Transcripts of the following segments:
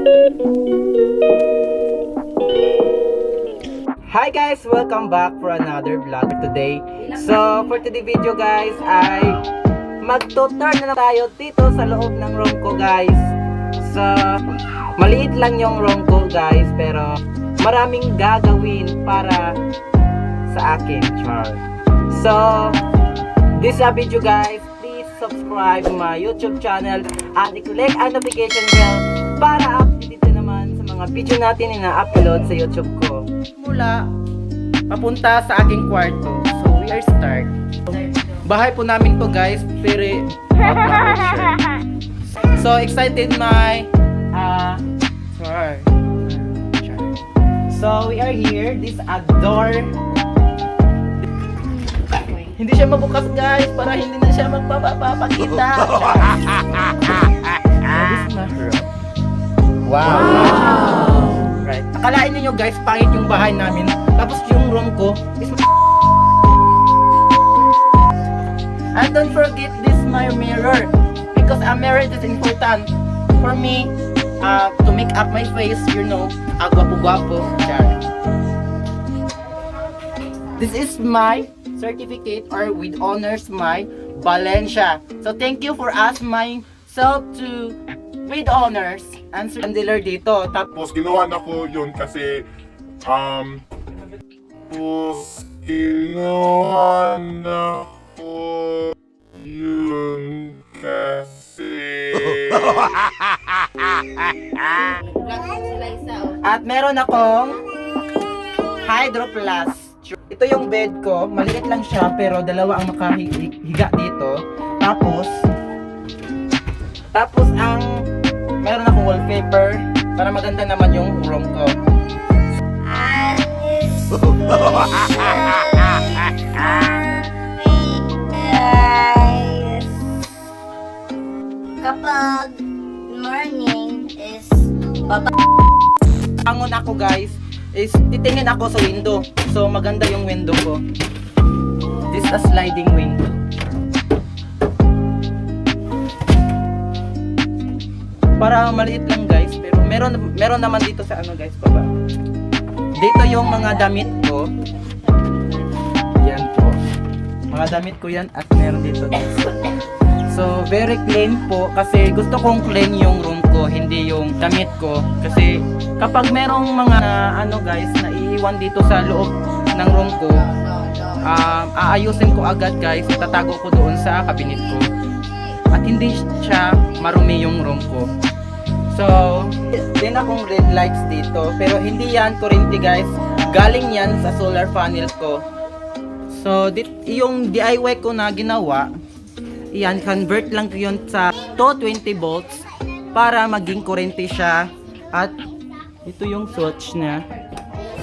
Hi guys! Welcome back for another vlog today. So, for today's video guys ay magto-turn na tayo dito sa loob ng room ko guys. So, maliit lang yung room ko guys pero maraming gagawin para sa akin, Char. So, this video guys, please subscribe my YouTube channel at i-click ang notification bell para updated ka naman sa mga video natin na upload sa YouTube ko. Mula papunta sa aking kwarto. So we are start. Bahay po namin to guys, very so excited my sorry. So we are here. This a door. Hindi siya mabukas guys para hindi na siya magpapakita. This is my room. Wow. Right. Akalain niyo guys, pangit yung bahay namin. Tapos yung room ko is and don't forget this my mirror because a mirror is important for me to make up my face, you know, gwapo-gwapo. This is my certificate or with honors my Valencia. So thank you for asking myself to with honors and dealer dito. Tapos ginawa na ko yun kasi ginawa na ko yun kasi at meron akong Hydro Plus. Ito yung bed ko, maliit lang siya pero dalawa ang makahiga dito. Tapos ang meron akong wallpaper para maganda naman yung room ko. Kapag morning is Angon ako guys is titingin ako sa window. So maganda yung window ko. This is a sliding window. Para maliit lang guys pero meron naman dito sa ano guys baba. Dito yung mga damit ko. Yan po. Mga damit ko yan at meron dito guys. So very clean po kasi gusto kong clean yung room ko, hindi yung damit ko. Kasi kapag merong mga ano guys na iiwan dito sa loob ng room ko, aayusin ko agad guys, tatago ko doon sa cabinet ko. At hindi siya marumi yung room ko. So, din akong red lights dito, pero hindi yan kuryente guys. Galing yan sa solar panel ko. So, yung DIY ko na ginawa, yan, convert lang ko yun sa 220 volts para maging kuryente siya. At ito yung switch niya.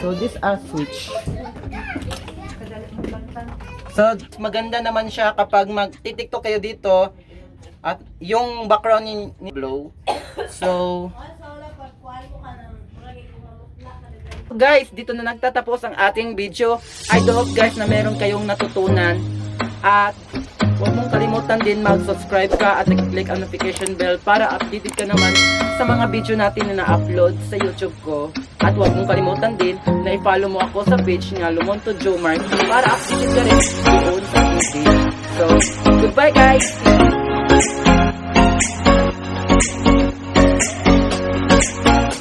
So, this a switch. So, maganda naman siya kapag magtitiktok kayo dito at yung background ni blow. So guys, dito na nagtatapos ang ating video. I do hope guys na meron kayong natutunan. At huwag mong kalimutan din mag-subscribe ka at i-click ang notification bell para updated ka naman sa mga video natin na na-upload sa YouTube ko. At huwag mong kalimutan din na i-follow mo ako sa page nga Lumonto Jomar para updated ka rin doon sa video. So, goodbye guys!